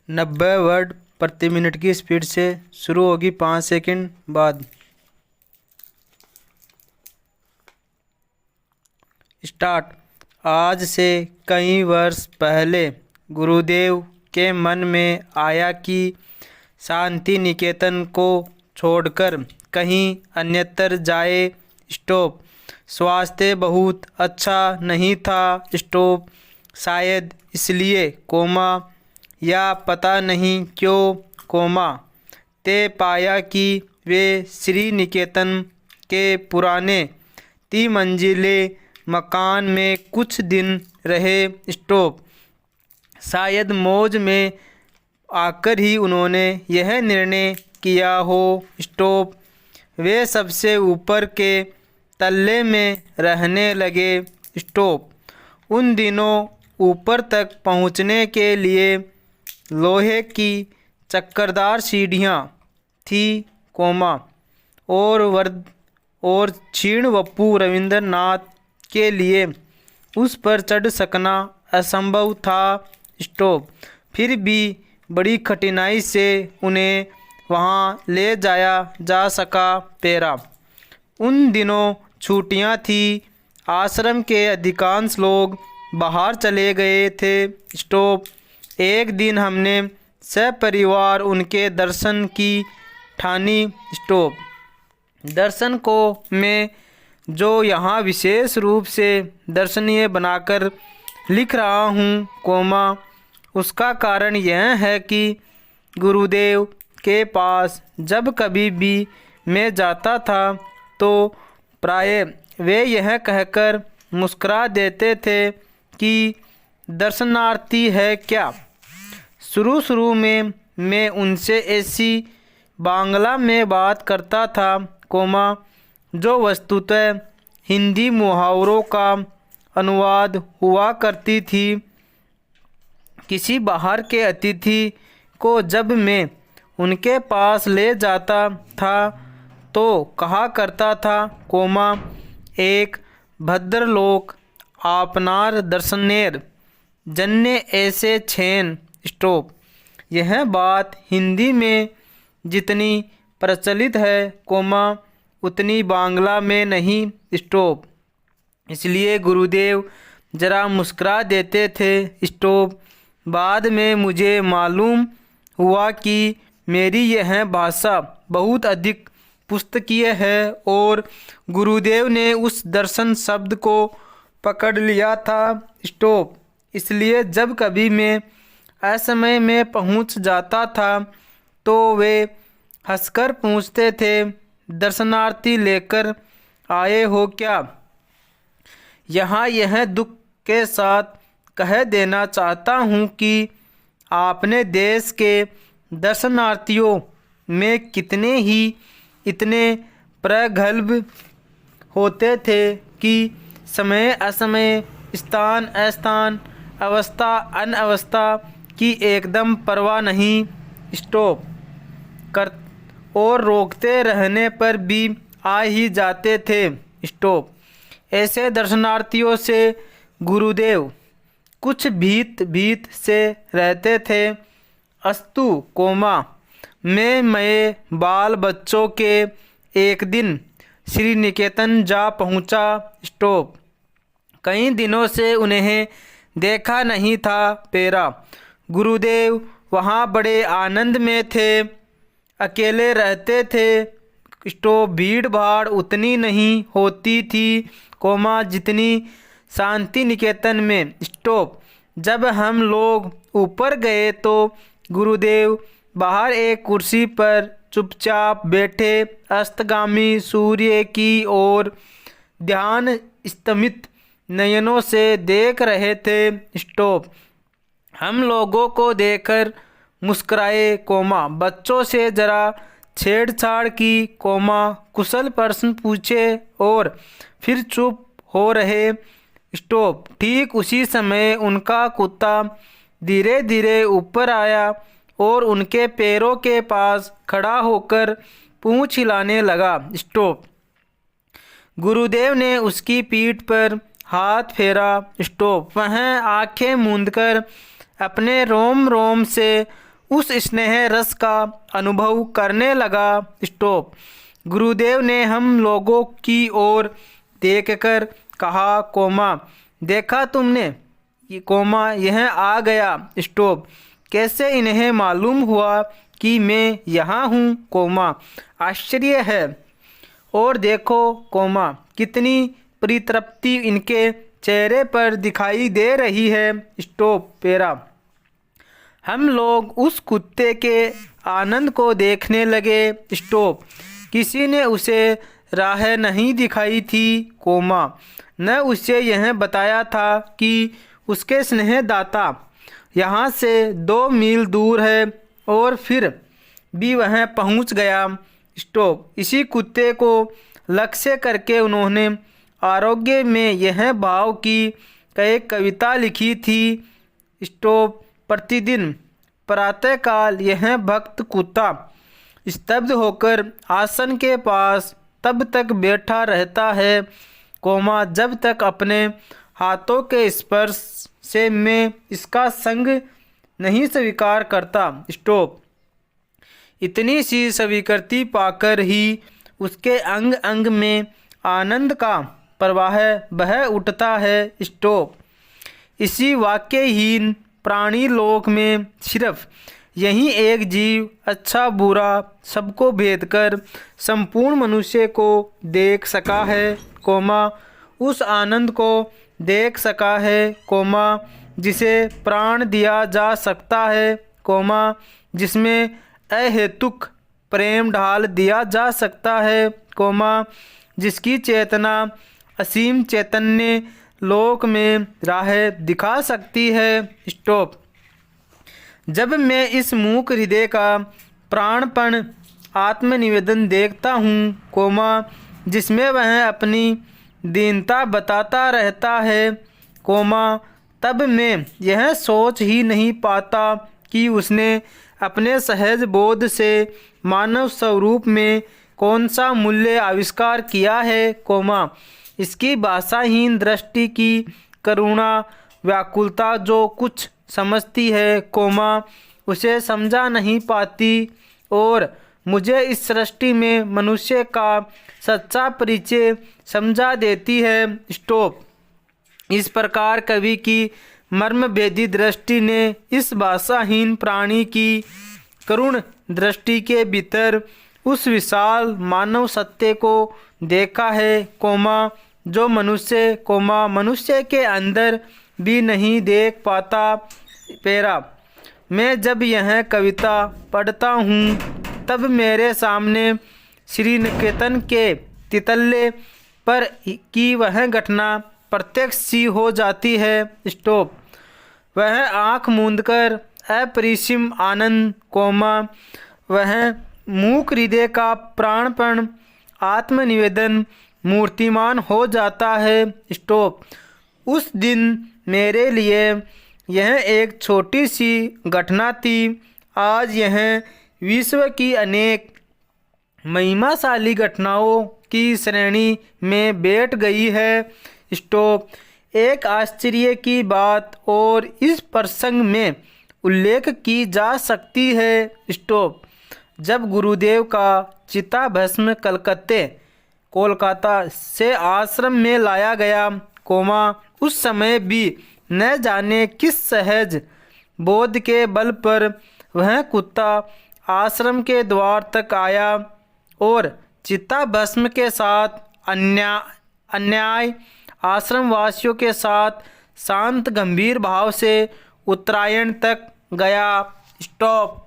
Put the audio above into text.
90 word प्रति minute की speed से शुरू होगी 5 सेकंड बाद। स्टार्ट। आज से कई वर्ष पहले गुरुदेव के मन में आया कि शांति निकेतन को छोड़कर कहीं अन्यत्र जाए। स्टॉप। स्वास्थ्य बहुत अच्छा नहीं था। स्टॉप। शायद इसलिए कोमा या पता नहीं क्यों कोमा ते पाया कि वे श्री निकेतन के पुराने 3 मंजिले मकान में कुछ दिन रहे। स्टॉप। शायद मौज में आकर ही उन्होंने यह निर्णय किया हो। स्टॉप। वे सबसे ऊपर के तल्ले में रहने लगे। स्टॉप। उन दिनों ऊपर तक पहुंचने के लिए लोहे की चक्करदार सीढ़ियाँ थी कोमा और क्षीण वप्पू रविंद्रनाथ के लिए उस पर चढ़ सकना असंभव था। स्टॉप। फिर भी बड़ी कठिनाई से उन्हें वहाँ ले जाया जा सका। पेरा। उन दिनों छुट्टियाँ थी। आश्रम के अधिकांश लोग बाहर चले गए थे। स्टॉप। एक दिन हमने सपरिवार उनके दर्शन की ठानी। स्टॉप। दर्शन को मैं जो यहाँ विशेष रूप से दर्शनीय बनाकर लिख रहा हूँ कोमा उसका कारण यह है कि गुरुदेव के पास जब कभी भी मैं जाता था तो प्राय वे यह कहकर मुस्कुरा देते थे कि दर्शनार्थी है क्या। शुरू में मैं उनसे ऐसी बांग्ला में बात करता था कोमा जो वस्तुतः हिंदी मुहावरों का अनुवाद हुआ करती थी। किसी बाहर के अतिथि को जब मैं उनके पास ले जाता था तो कहा करता था कोमा एक भद्रलोक आपनार दर्शनेर जन्ने ऐसे छेन। स्टॉप। यह बात हिंदी में जितनी प्रचलित है कोमा उतनी बांग्ला में नहीं। स्टॉप। इसलिए गुरुदेव जरा मुस्कुरा देते थे। स्टॉप। बाद में मुझे मालूम हुआ कि मेरी यह भाषा बहुत अधिक पुस्तकीय है और गुरुदेव ने उस दर्शन शब्द को पकड़ लिया था। स्टॉप। इसलिए जब कभी मैं असमय में पहुंच जाता था तो वे हंसकर पूछते थे दर्शनार्थी लेकर आए हो क्या। यहाँ यह दुख के साथ कह देना चाहता हूँ कि अपने देश के दर्शनार्थियों में कितने ही इतने प्रगल्भ होते थे कि समय असमय स्थान अस्थान अवस्था अनवस्था की एकदम परवाह नहीं। स्टॉप। कर और रोकते रहने पर भी आ ही जाते थे। स्टॉप। ऐसे दर्शनार्थियों से गुरुदेव कुछ भीत से रहते थे। अस्तु कोमा मैं बाल बच्चों के एक दिन श्री निकेतन जा पहुंचा। स्टॉप। कई दिनों से उन्हें देखा नहीं था। पेरा। गुरुदेव वहाँ बड़े आनंद में थे। अकेले रहते थे। स्टॉप। भीड़ भाड़ उतनी नहीं होती थी कोमा जितनी शांति निकेतन में। स्टॉप। जब हम लोग ऊपर गए तो गुरुदेव बाहर एक कुर्सी पर चुपचाप बैठे अस्तगामी सूर्य की ओर ध्यान स्तमित नयनों से देख रहे थे। स्टॉप। हम लोगों को देखकर मुस्कुराए कोमा बच्चों से जरा छेड़छाड़ की कोमा कुशल प्रश्न पूछे और फिर चुप हो रहे। स्टॉप। ठीक उसी समय उनका कुत्ता धीरे धीरे ऊपर आया और उनके पैरों के पास खड़ा होकर पूंछ हिलाने लगा। स्टॉप। गुरुदेव ने उसकी पीठ पर हाथ फेरा। स्टॉप। वह आंखें मूंदकर अपने रोम रोम से उस स्नेह रस का अनुभव करने लगा। स्टॉप। गुरुदेव ने हम लोगों की ओर देखकर कहा, कोमा देखा तुमने, कोमा यह आ गया। स्टॉप। कैसे इन्हें मालूम हुआ कि मैं यहाँ हूँ, कोमा आश्चर्य है। और देखो कोमा, कितनी परितृप्ति इनके चेहरे पर दिखाई दे रही है। स्टॉप। पेरा। हम लोग उस कुत्ते के आनंद को देखने लगे। स्टॉप। किसी ने उसे राह नहीं दिखाई थी, कोमा न उसे यह बताया था कि उसके स्नेहदाता यहाँ से 2 मील दूर है, और फिर भी वह पहुँच गया। स्टॉप। इसी कुत्ते को लक्ष्य करके उन्होंने आरोग्य में यह भाव की एक कविता लिखी थी। स्टॉप। प्रतिदिन प्रातःकाल यह भक्त कुत्ता स्तब्ध होकर आसन के पास तब तक बैठा रहता है, कोमा जब तक अपने हाथों के स्पर्श से मैं इसका संग नहीं स्वीकार करता। स्टॉप। इतनी सी स्वीकृति पाकर ही उसके अंग अंग में आनंद का प्रवाह बह उठता है। स्टॉप। इसी वाक्यहीन प्राणी लोक में सिर्फ यही एक जीव अच्छा बुरा सबको भेद कर संपूर्ण मनुष्य को देख सका है, कोमा उस आनंद को देख सका है, कोमा जिसे प्राण दिया जा सकता है, कोमा जिसमें अहेतुक प्रेम ढाल दिया जा सकता है, कोमा जिसकी चेतना असीम चैतन्य लोक में राह दिखा सकती है। स्टॉप। जब मैं इस मूक हृदय का प्राणपण आत्मनिवेदन देखता हूँ, कोमा जिसमें वह अपनी दीनता बताता रहता है, कोमा तब मैं यह सोच ही नहीं पाता कि उसने अपने सहज बोध से मानव स्वरूप में कौन सा मूल्य आविष्कार किया है, कोमा इसकी भाषाहीन दृष्टि की करुणा व्याकुलता जो कुछ समझती है, कोमा उसे समझा नहीं पाती और मुझे इस सृष्टि में मनुष्य का सच्चा परिचय समझा देती है। स्टॉप। इस प्रकार कवि की मर्मभेदी दृष्टि ने इस भाषाहीन प्राणी की करुण दृष्टि के भीतर उस विशाल मानव सत्य को देखा है, कोमा जो मनुष्य, कोमा मनुष्य के अंदर भी नहीं देख पाता। पेरा। मैं जब यह कविता पढ़ता हूँ तब मेरे सामने श्री निकेतन के तितल्ले पर की वह घटना प्रत्यक्ष सी हो जाती है। स्टॉप। वह आँख मूंदकर अपरिसीम आनंद, कोमा वह मूक हृदय का प्राणपण आत्मनिवेदन मूर्तिमान हो जाता है। स्टॉप। उस दिन मेरे लिए यह एक छोटी सी घटना थी, आज यह विश्व की अनेक महिमाशाली घटनाओं की श्रेणी में बैठ गई है। स्टॉप। एक आश्चर्य की बात और इस प्रसंग में उल्लेख की जा सकती है। स्टॉप। जब गुरुदेव का चिताभस्म कोलकाता से आश्रम में लाया गया, कोमा उस समय भी न जाने किस सहज बोध के बल पर वह कुत्ता आश्रम के द्वार तक आया और चिताभस्म के साथ अन्याय आश्रम वासियों के साथ शांत गंभीर भाव से उत्तरायण तक गया। स्टॉप।